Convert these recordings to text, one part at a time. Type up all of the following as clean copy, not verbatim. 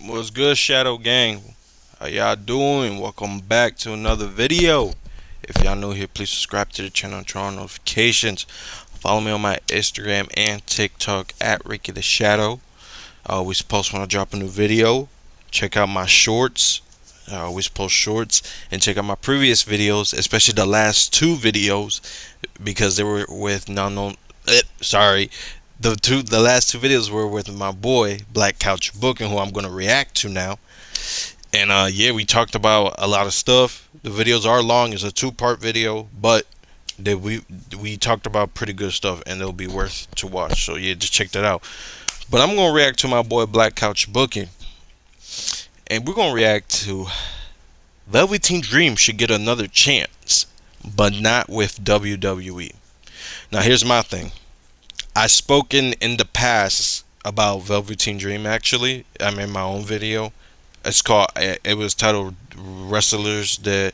What's good, Shadow Gang? How y'all doing? Welcome back to another video. If y'all new here, please subscribe to the channel and turn on notifications. Follow me on my Instagram and TikTok at Ricky the Shadow. I always post when I drop a new video. Check out my shorts. I always post shorts, and check out my previous videos, especially the last two videos, because they were with non-known. Sorry, the last two videos were with my boy Black Couch Booking, who I'm gonna react to now. And yeah, we talked about a lot of stuff. The videos are long; it's a two-part video, but we talked about pretty good stuff, and it'll be worth to watch. So yeah, just check that out. But I'm gonna react to my boy Black Couch Booking, and we're gonna react to Velveteen Dream should get another chance, but not with WWE. Now here's my thing. I've spoken in the past about Velveteen Dream. Actually, I made my own video. It's called. It was titled "Wrestlers That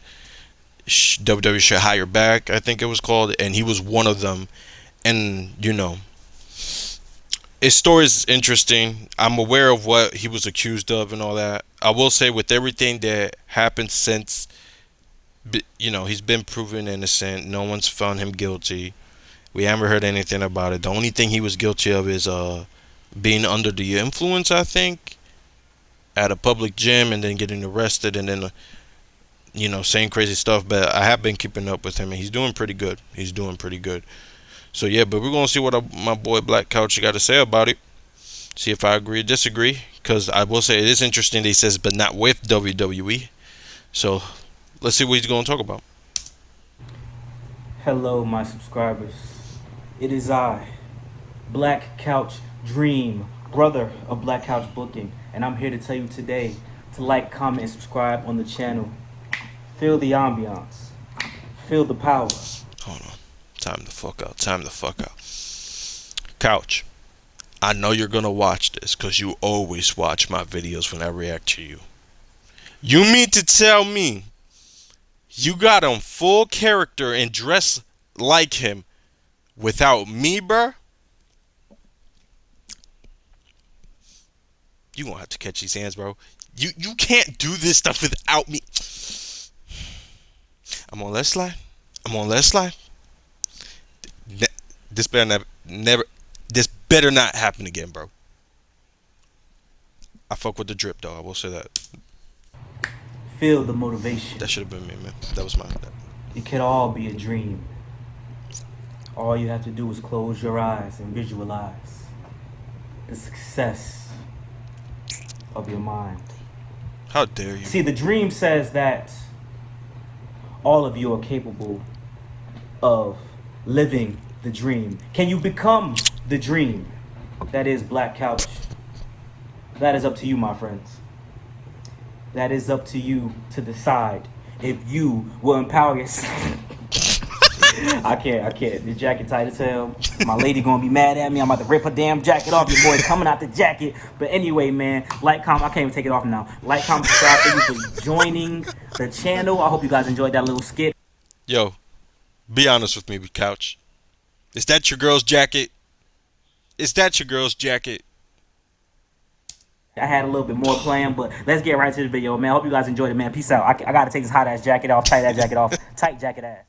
WWE Should Hire Back." I think it was called, and he was one of them. And his story is interesting. I'm aware of what he was accused of and all that. I will say, with everything that happened since, he's been proven innocent. No one's found him guilty. We haven't heard anything about it. The only thing he was guilty of is being under the influence, I think, at a public gym, and then getting arrested, and then saying crazy stuff. But I have been keeping up with him, and he's doing pretty good. He's doing pretty good. So yeah, but we're gonna see what my boy Black Couch got to say about it. See if I agree or disagree. Because I will say it is interesting that he says, but not with WWE. So let's see what he's gonna talk about. Hello, my subscribers. It is I, Black Couch Dream, brother of Black Couch Booking, and I'm here to tell you today to like, comment, and subscribe on the channel. Feel the ambiance. Feel the power. Hold on. Time the fuck out. Time the fuck out. Couch, I know you're gonna watch this because you always watch my videos when I react to you. You mean to tell me you got on full character and dress like him without me, bruh? You gonna have to catch these hands, bro. You can't do this stuff without me. I'm on let's slide. I'm on let's slide. This better never. This better not happen again, bro. I fuck with the drip, though. I will say that. Feel the motivation. That should have been me, man. That was mine. It could all be a dream. All you have to do is close your eyes and visualize the success of your mind. How dare you? See, the dream says that all of you are capable of living the dream. Can you become the dream? That is Black Couch. That is up to you, my friends. That is up to you to decide if you will empower yourself. I can't. The jacket tight as hell. My lady gonna be mad at me. I'm about to rip her damn jacket off. Your boy coming out the jacket. But anyway, man, like, comment. I can't even take it off now. Like, comment, subscribe. Thank you for joining the channel. I hope you guys enjoyed that little skit. Yo, be honest with me, Couch. Is that your girl's jacket? Is that your girl's jacket? I had a little bit more planned, but let's get right to the video, man. I hope you guys enjoyed it, man. Peace out. I gotta take this hot ass jacket off, tight ass jacket off, tight jacket ass.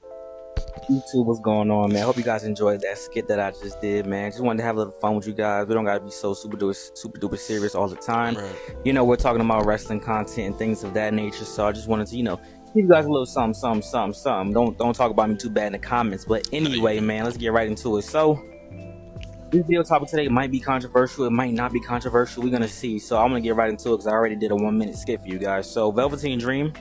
YouTube, what's going on, man? Hope you guys enjoyed that skit that I just did, man. Just wanted to have a little fun with you guys. We don't gotta be so super duper serious all the time. Right. We're talking about wrestling content and things of that nature. So I just wanted to, give you guys a little something. Don't talk about me too bad in the comments. But anyway, man, let's get right into it. So this video topic today might be controversial. It might not be controversial. We're gonna see. So I'm gonna get right into it because I already did a 1-minute skit for you guys. So Velveteen Dream,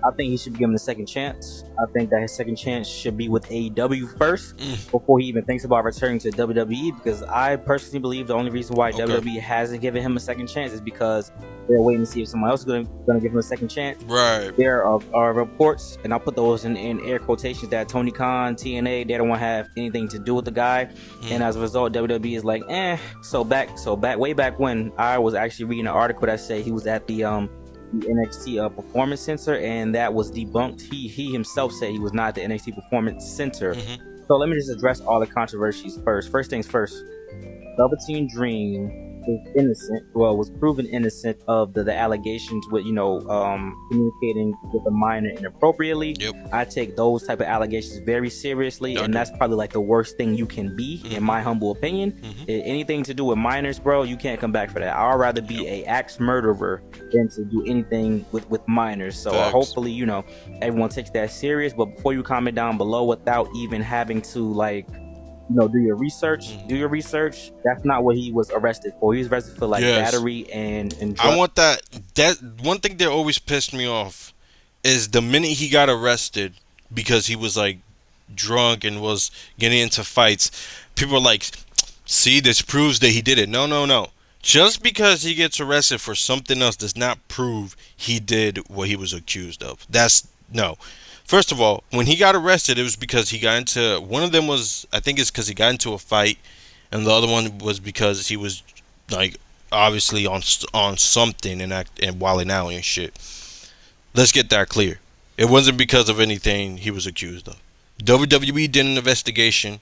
I think he should be given a second chance. I think that his second chance should be with AEW first before he even thinks about returning to WWE, because I personally believe the only reason why WWE hasn't given him a second chance is because they're waiting to see if someone else is going to give him a second chance. Right. There are reports, and I'll put those in air quotations, that Tony Khan, TNA, they don't want to have anything to do with the guy. And as a result, WWE is like, So way back when, I was actually reading an article that said he was at the NXT Performance Center, and that was debunked. He himself said he was not at the NXT Performance Center. So let me just address all the controversies first. First things first, Velveteen Dream is innocent. Well, was proven innocent of the allegations with communicating with a minor inappropriately. Yep. I take those type of allegations very seriously, I and do. that's probably like the worst thing you can be, in my humble opinion. Anything to do with minors, bro, you can't come back for that. I'd rather be a axe murderer than to do anything with minors. So Facts. hopefully, everyone takes that serious. But before you comment down below without even having to do your research. Do your research. That's not what he was arrested for. He was arrested for like Yes. battery and I drug. want that. That one thing that always pissed me off is the minute he got arrested because he was like drunk and was getting into fights. People are like, "See, this proves that he did it." No, no, no. Just because he gets arrested for something else does not prove he did what he was accused of. That's no. First of all, when he got arrested, it was because he got into one of them was I think it's because he got into a fight, and the other one was because he was like obviously on something and wilding out and shit. Let's get that clear. It wasn't because of anything he was accused of. WWE did an investigation.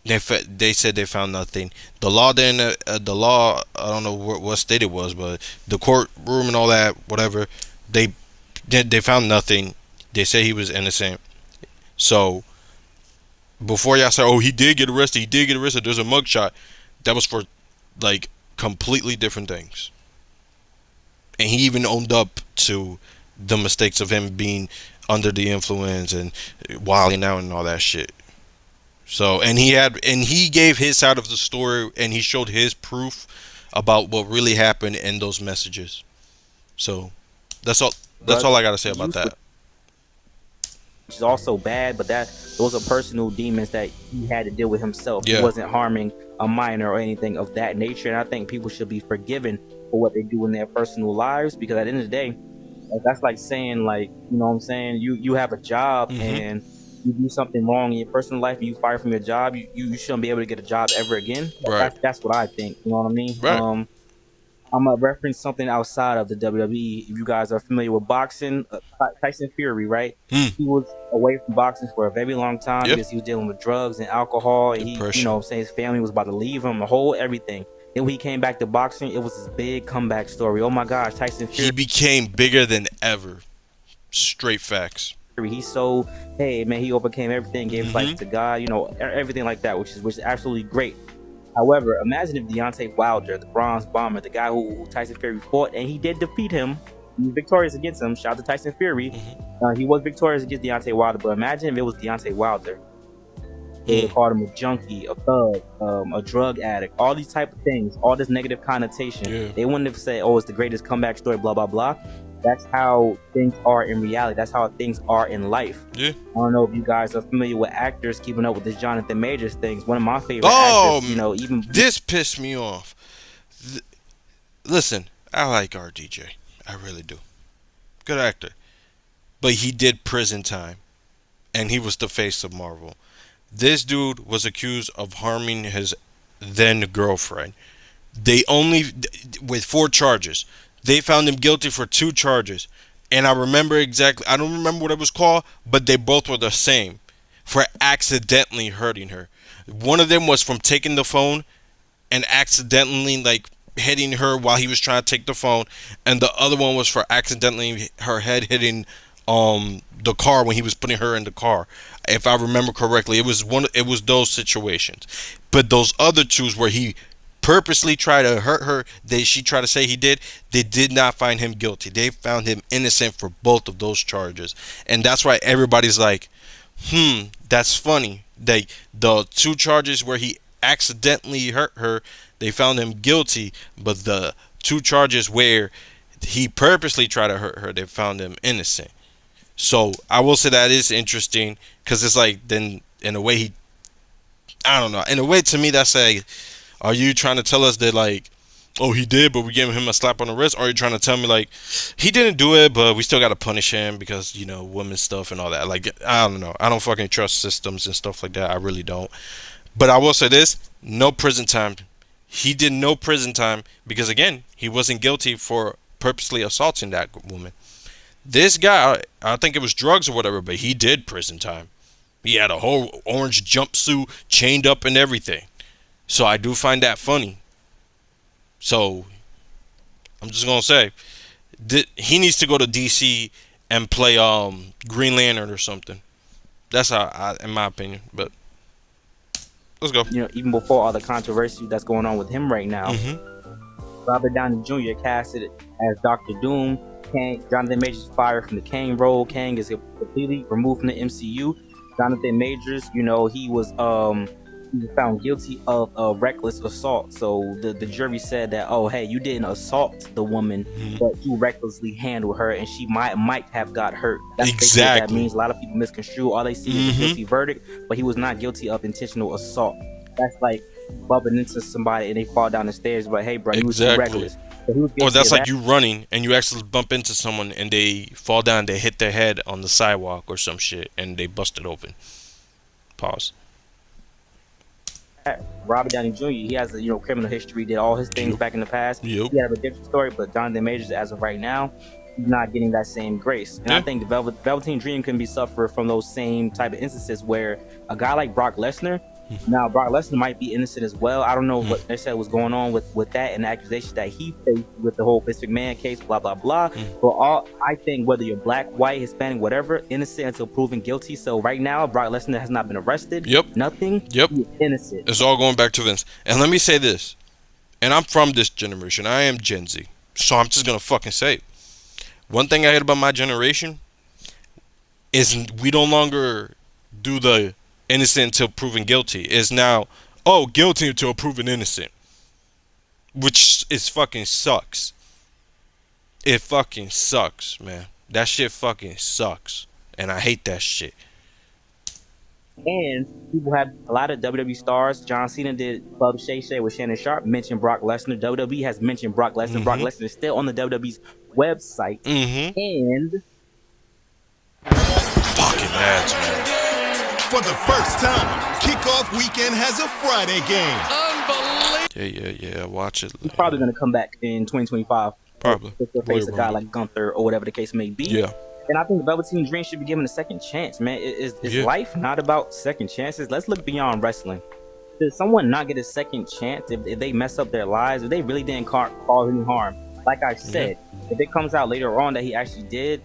They said they found nothing. The law didn't. The law, I don't know what state it was, but the courtroom and all that, whatever, they they found nothing. They say he was innocent. So before y'all say, "Oh, he did get arrested," There's a mugshot. That was for like completely different things, and he even owned up to the mistakes of him being under the influence and wilding out and all that shit. So and he gave his side of the story and he showed his proof about what really happened in those messages. So that's all. That's Drugs all I gotta say about use, which that. is also bad. But those are personal demons that he had to deal with himself. He Yeah. wasn't harming a minor or anything of that nature. And I think people should be forgiven for what they do in their personal lives, because at the end of the day, that's like saying, like, you know what I'm saying, you have a job and you do something wrong in your personal life and you fire from your job, you shouldn't be able to get a job ever again. Right. That's what I think. You know what I mean? Right. I'm gonna reference something outside of the WWE. If you guys are familiar with boxing, Tyson Fury, right? Hmm. He was away from boxing for a very long time Yep. because he was dealing with drugs and alcohol, and Depression. I'm saying, his family was about to leave him, the whole everything. Then when he came back to boxing, it was this big comeback story. Oh my gosh, Tyson Fury. He became bigger than ever. Straight facts. He's so, hey man, he overcame everything, gave his life to God, everything like that, which is absolutely great. However, imagine if Deontay Wilder, the Bronze Bomber, the guy who Tyson Fury fought, and he did defeat him. He was victorious against him. Shout out to Tyson Fury. He was victorious against Deontay Wilder, but imagine if it was Deontay Wilder. They would call him a junkie, a thug, a drug addict, all these type of things, all this negative connotation. Yeah. They wouldn't have said, "Oh, it's the greatest comeback story," blah blah blah. That's how things are in reality. That's how things are in life. Yeah. I don't know if you guys are familiar with actors keeping up with this Jonathan Majors things. One of my favorite Oh, actors, even this pissed me off. Listen, I like RDJ. I really do. Good actor. But he did prison time. And he was the face of Marvel. This dude was accused of harming his then girlfriend. They only, with 4 charges. They found him guilty for 2 charges. And I remember exactly, I don't remember what it was called, but they both were the same. For accidentally hurting her. One of them was from taking the phone and accidentally like hitting her while he was trying to take the phone, and the other one was for accidentally her head hitting the car when he was putting her in the car. If I remember correctly, it was those situations. But those other 2s where he purposely tried to hurt her, she tried to say he did, they did not find him guilty. They found him innocent for both of those charges. And that's why everybody's like, that's funny. The 2 charges where he accidentally hurt her, they found him guilty, but the 2 charges where he purposely tried to hurt her, they found him innocent. So I will say that is interesting, because it's like, then in a way I don't know, in a way to me that's like, are you trying to tell us that like, oh, he did, but we gave him a slap on the wrist? Or are you trying to tell me like, he didn't do it, but we still got to punish him because, women's stuff and all that? Like, I don't know. I don't fucking trust systems and stuff like that. I really don't. But I will say this, no prison time. He did no prison time because, again, he wasn't guilty for purposely assaulting that woman. This guy, I think it was drugs or whatever, but he did prison time. He had a whole orange jumpsuit chained up and everything. So I do find that funny. So I'm just gonna say he needs to go to DC and play Green Lantern or something. That's how in my opinion. But let's go. Even before all the controversy that's going on with him right now, Mm-hmm. Robert Downey Jr. casted as Doctor Doom. Jonathan Majors is fired from the Kang role. Kang is completely removed from the MCU. Jonathan Majors, he was found guilty of reckless assault. So the jury said that, oh hey, you didn't assault the woman, Mm-hmm. but you recklessly handled her, and she might have got hurt. That's basically what that Exactly. means. A lot of people misconstrue. All they see is a guilty verdict, but he was not guilty of intentional assault. That's like bumping into somebody and they fall down the stairs, but hey, bro, you was too Exactly. reckless. So he was Or guilty that's of like that. you running and you actually bump into someone and they fall down, they hit their head on the sidewalk or some shit and they bust it open. Pause. Robert Downey Jr. He has a criminal history, did all his things Yep. back in the past. Yep. He had a redemption story, but Jonathan Majors, as of right now, he's not getting that same grace. And I Yeah. think the Velveteen Dream can be suffered from those same type of instances where a guy like Brock Lesnar. Now, Brock Lesnar might be innocent as well. I don't know what they said was going on with that and the accusations that he faced with the whole Vince McMahon case, blah blah blah. But I think whether you're black, white, Hispanic, whatever, innocent until proven guilty. So right now, Brock Lesnar has not been arrested. Yep. Nothing. Yep. He is innocent. It's all going back to Vince. And let me say this. And I'm from this generation. I am Gen Z. So I'm just gonna fucking say it. One thing I hate about my generation is we no longer do the innocent until proven guilty. It's now, oh, guilty until proven innocent. Which is fucking sucks. It fucking sucks, man. That shit fucking sucks. And I hate that shit. And people have a lot of WWE stars. John Cena did Club Shay Shay with Shannon Sharp, mentioned Brock Lesnar. WWE has mentioned Brock Lesnar. Brock Lesnar is still on the WWE's website. And fucking ads, man. For the first time, kickoff weekend has a Friday game. Yeah. Watch it. he's probably going to come back in 2025. Probably. To face a guy like Gunther or whatever the case may be. Yeah. And I think the Velveteen Dream should be given a second chance, man. Is life not about second chances? Let's look beyond wrestling. Does someone not get a second chance if they mess up their lives, if they really didn't cause any harm? Like I said, if it comes out later on that he actually did,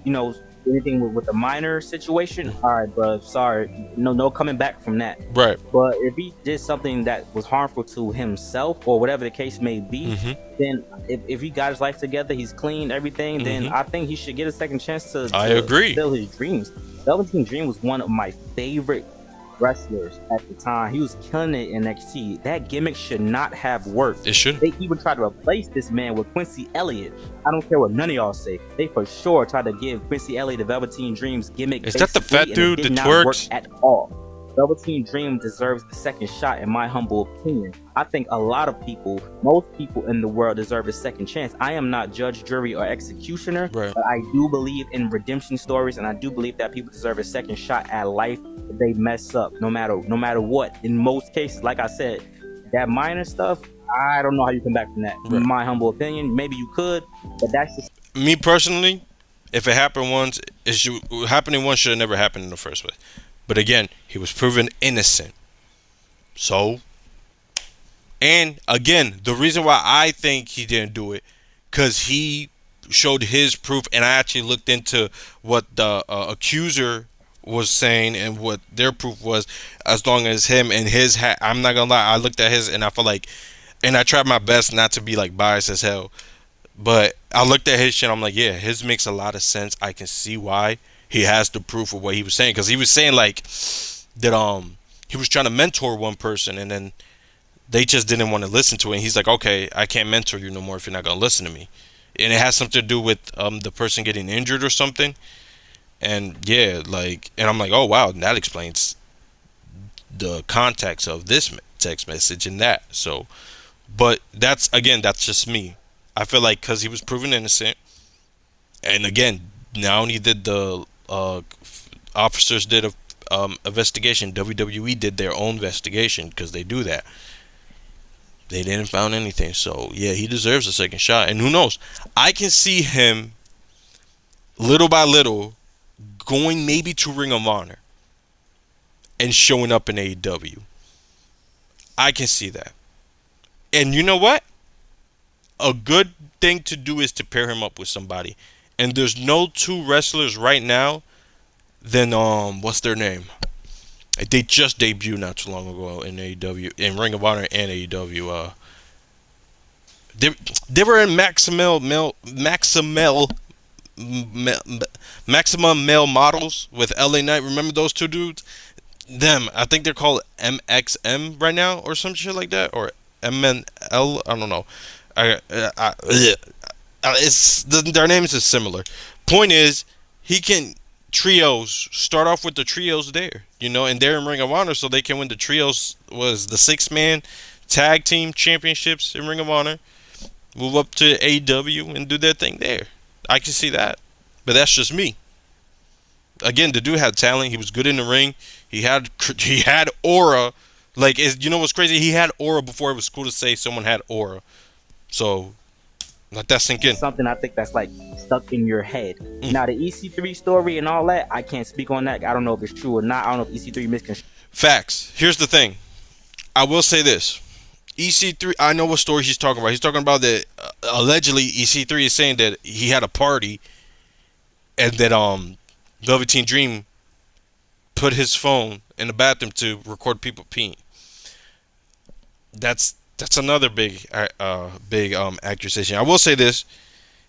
anything with the minor situation, all right, bro, sorry, no coming back from that. Right. But if he did something that was harmful to himself or whatever the case may be, then if he got his life together, he's clean, everything, then I think he should get a second chance to agree. fulfill his dreams. Velveteen Dream was one of my favorite wrestlers at the time. He was killing it in NXT. That gimmick should not have worked. It should. They even tried to replace this man with Quincy Elliott. I don't care what none of y'all say. They for sure tried to give Quincy Elliott the Velveteen Dream's gimmick. Is that the fat dude that twerks? At all. Velveteen Dream deserves the second shot, in my humble opinion. I think a lot of people, most people in the world, deserve a second chance. I am not judge, jury, or executioner, but I do believe in redemption stories, and I do believe that people deserve a second shot at life if they mess up, no matter what. In most cases, like I said, that minor stuff, I don't know how you come back from that. In my humble opinion, maybe you could, but that's just me personally. If it happened once, happening once should have never happened in the first place. But again, he was proven innocent. So, and again, the reason why I think he didn't do it, because he showed his proof, and I actually looked into what the accuser was saying and what their proof was, as long as him and his I'm not gonna lie, I looked at his and I felt like, and I tried my best not to be like biased as hell, but I looked at his shit, I'm like, yeah, his makes a lot of sense. I can see why. He has the proof of what he was saying, because he was saying like that he was trying to mentor one person and then they just didn't want to listen to it, and he's like, okay, I can't mentor you no more if you're not gonna listen to me. And it has something to do with the person getting injured or something. And yeah, like, and I'm like, oh wow, that explains the context of this text message and that. So, but that's just me. I feel like because he was proven innocent, and again, not only did the officers did a investigation, WWE did their own investigation, because they do that. They didn't found anything. So yeah, he deserves a second shot. And who knows? I can see him little by little going maybe to Ring of Honor and showing up in AEW. I can see that. And you know what? a good thing to do is to pair him up with somebody. And there's no two wrestlers right now than what's their name? They just debuted not too long ago in AEW, in Ring of Honor and AEW. They, they were in Maximum Male Models with LA Knight. Remember those two dudes? Them. I think they're called MXM right now or some shit like that, or MNL. I don't know. It's their names is similar. Point is, he can trios start off with the trios there, and they're in Ring of Honor, so they can win the trios. Was the 6-man tag team championships in Ring of Honor? Move up to AEW and do their thing there. I can see that, but that's just me. Again, the dude had talent. He was good in the ring. He had aura. Like, what's crazy? He had aura before it was cool to say someone had aura. So let that sink in. Something I think that's like stuck in your head. Now the EC3 story and all that, I can't speak on that. I don't know if it's true or not. I don't know if EC3 misconstrued. Facts. Here's the thing. I will say this. EC3, I know what story he's talking about. He's talking about that allegedly EC3 is saying that he had a party and that Velveteen Dream put his phone in the bathroom to record people peeing. That's another big accusation. I will say this: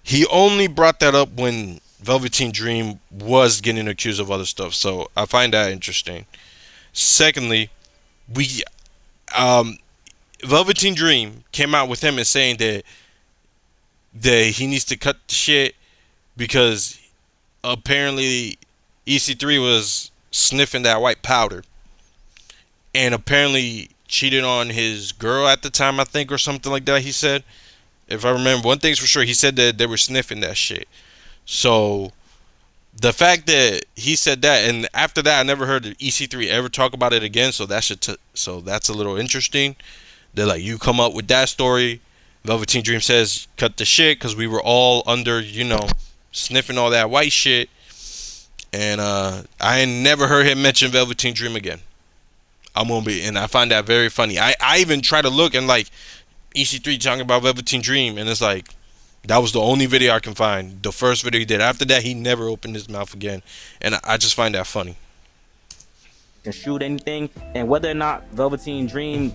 he only brought that up when Velveteen Dream was getting accused of other stuff. So I find that interesting. Secondly, Velveteen Dream came out with him and saying that he needs to cut the shit because apparently EC3 was sniffing that white powder and apparently cheated on his girl at the time, I think, or something like that. He said, if I remember, one thing's for sure, he said that they were sniffing that shit. So the fact that he said that, and after that I never heard EC3 ever talk about it again, so that's a little interesting. They're like, you come up with that story, Velveteen Dream says cut the shit because we were all under, sniffing all that white shit. And I ain't never heard him mention Velveteen Dream again. And I find that very funny. I even try to look and like EC3 talking about Velveteen Dream, and it's like that was the only video I can find. The first video he did. After that, he never opened his mouth again, and I just find that funny. Can shoot anything, and whether or not Velveteen Dream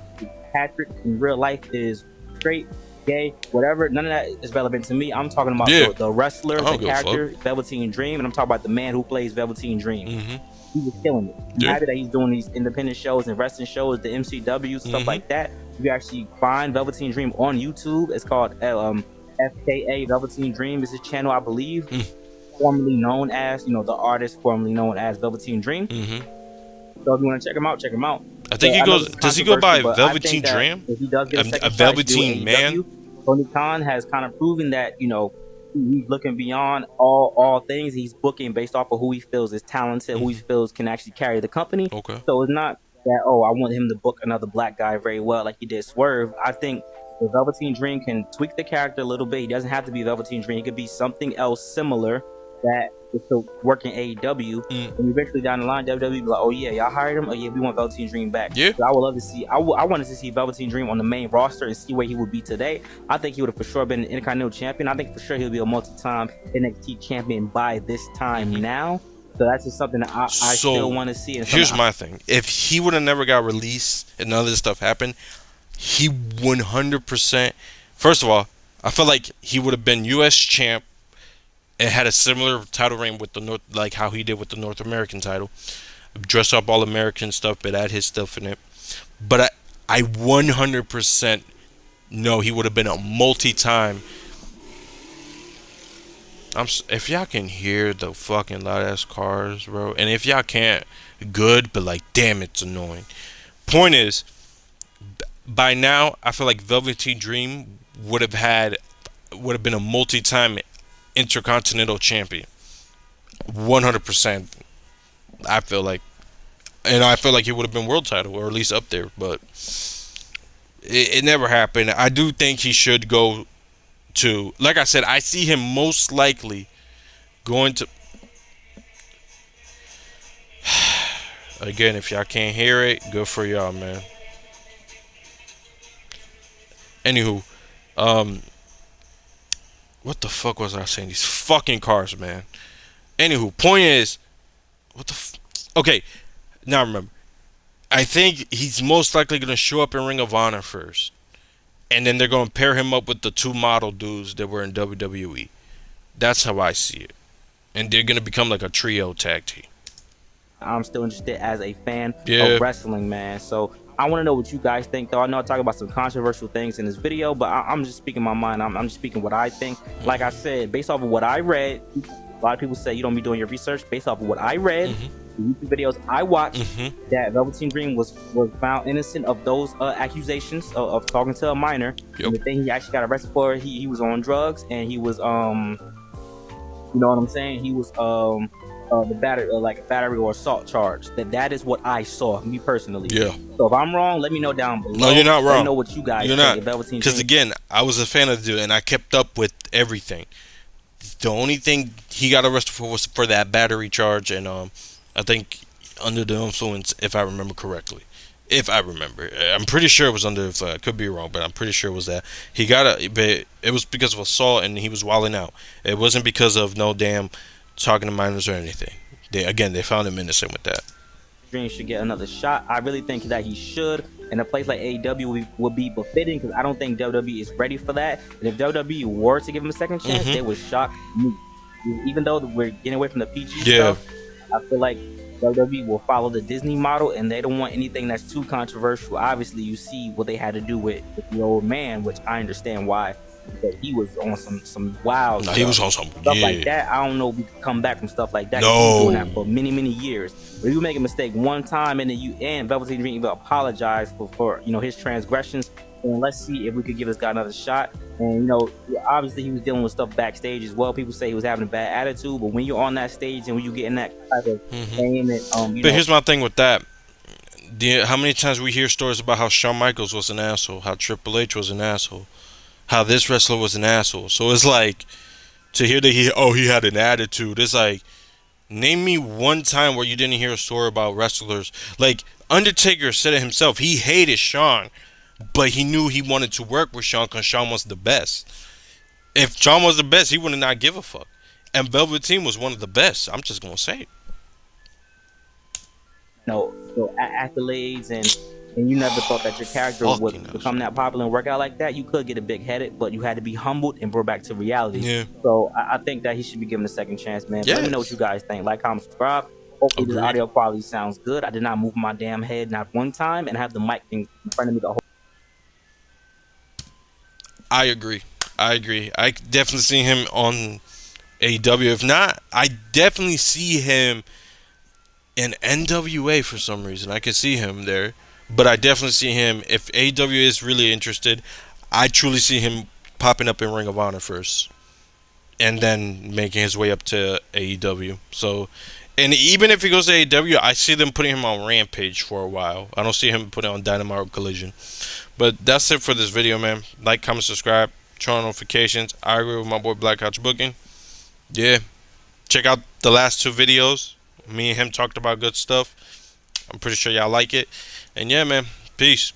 Patrick in real life is straight, gay, whatever, none of that is relevant to me. I'm talking about the wrestler, the character, Velveteen Dream, and I'm talking about the man who plays Velveteen Dream. He was killing it. I'm happy that he's doing these independent shows and wrestling shows, the MCW, stuff like that. You actually find Velveteen Dream on YouTube. It's called FKA Velveteen Dream is his channel, I believe. Formerly known as, the artist formerly known as Velveteen Dream. So if you want to check him out, check him out. I think he goes. Does he go by Velveteen Dream? If he does get a second Velveteen Man. Tony Khan has kind of proven that he's looking beyond all things. He's booking based off of who he feels is talented, who he feels can actually carry the company. Okay. So it's not that I want him to book another black guy very well like he did Swerve. I think the Velveteen Dream can tweak the character a little bit. He doesn't have to be Velveteen Dream. He could be something else similar that is still working AEW. And eventually down the line, WWE be like, oh yeah, y'all hired him. Oh yeah, we want Velveteen Dream back. Yeah. So I would love to see. I wanted to see Velveteen Dream on the main roster and see where he would be today. I think he would have for sure been an Intercontinental Champion. I think for sure he'll be a multi-time NXT champion by this time now. So that's just something that I still want to see. And here's my thing: if he would have never got released and none of this stuff happened, he 100%. First of all, I feel like he would have been U.S. champ and had a similar title reign with the North, like how he did with the North American title, dress up all American stuff, but add his stuff in it. But I 100% know he would have been a multi-time. If y'all can hear the fucking loud ass cars, bro, and if y'all can't, good, but like, damn, it's annoying. Point is, by now, I feel like Velveteen Dream would have been a multi-time Intercontinental Champion. 100%. I feel like, and I feel like he would have been world title, or at least up there, but it never happened. I do think he should go to, like I said, I see him most likely going to, again, if y'all can't hear it, good for y'all, man. Anywho, What the fuck was I saying? These fucking cars, man. Anywho, point is, what the okay, now I remember. I think he's most likely going to show up in Ring of Honor first. And then they're going to pair him up with the two model dudes that were in WWE. That's how I see it. And they're going to become like a trio tag team. I'm still interested as a fan Yeah. of wrestling, man. So I want to know what you guys think, though. I know I talk about some controversial things in this video, but I'm just speaking my mind. I'm just speaking what I think. Like I said, based off of what I read, a lot of people say you don't be doing your research. Based off of what I read, the YouTube videos I watched, that Velveteen Dream was found innocent of those accusations of talking to a minor. Yep. And the thing he actually got arrested for, he was on drugs, and he was you know what I'm saying? He was the battery, like a battery or assault charge. That is what I saw, me personally. Yeah. So if I'm wrong, let me know down below. No, you're not wrong. Let me know what you guys You're think. not. Because again, I was a fan of the dude, and I kept up with everything. The only thing he got arrested for was for that battery charge, and I think under the influence, if I remember correctly. If I remember, I'm pretty sure it was under. I could be wrong, but I'm pretty sure it was that he got but it was because of assault, and he was wilding out. It wasn't because of no damn talking to minors or anything. They found him innocent with that. Dream should get another shot. I really think that he should, and a place like AEW would be befitting, because I don't think WWE is ready for that. And if WWE were to give him a second chance, they would shock me. Even though we're getting away from the PG stuff, I feel like WWE will follow the Disney model, and they don't want anything that's too controversial. Obviously, you see what they had to do with the old man, which I understand why. Because he was on some wild stuff. He was on some stuff like that. I don't know if we can come back from stuff like that. No. He's been doing that for many years. But if you make a mistake one time, and then you and Velveteen Dream even apologize for his transgressions, and let's see if we could give this guy another shot. And obviously he was dealing with stuff backstage as well. People say he was having a bad attitude, but when you're on that stage and when you get in that type of fame, and but here's my thing with that. How many times we hear stories about how Shawn Michaels was an asshole, how Triple H was an asshole, how this wrestler was an asshole. So it's like, to hear that he had an attitude, it's like, name me one time where you didn't hear a story about wrestlers. Like, Undertaker said it himself. He hated Shawn, but he knew he wanted to work with Shawn because Shawn was the best. If Shawn was the best, he would not give a fuck. And Velveteen was one of the best. I'm just going to say it. Accolades, and you never thought that your character would become that popular and work out like that. You could get a big headed, but you had to be humbled and brought back to reality. Yeah. So I think that he should be given a second chance, man. Yes. Let me know what you guys think. Like, comment, subscribe. Hopefully the audio quality sounds good. I did not move my damn head not one time and have the mic in front of me the whole. I agree. I definitely see him on AEW. If not, I definitely see him in NWA for some reason. I can see him there. But I definitely see him, if AEW is really interested, I truly see him popping up in Ring of Honor first. And then making his way up to AEW. So, and even if he goes to AEW, I see them putting him on Rampage for a while. I don't see him putting on Dynamite or Collision. But that's it for this video, man. Like, comment, subscribe, turn on notifications. I agree with my boy Black Couch Booking. Yeah. Check out the last two videos. Me and him talked about good stuff. I'm pretty sure y'all like it. And yeah, man. Peace.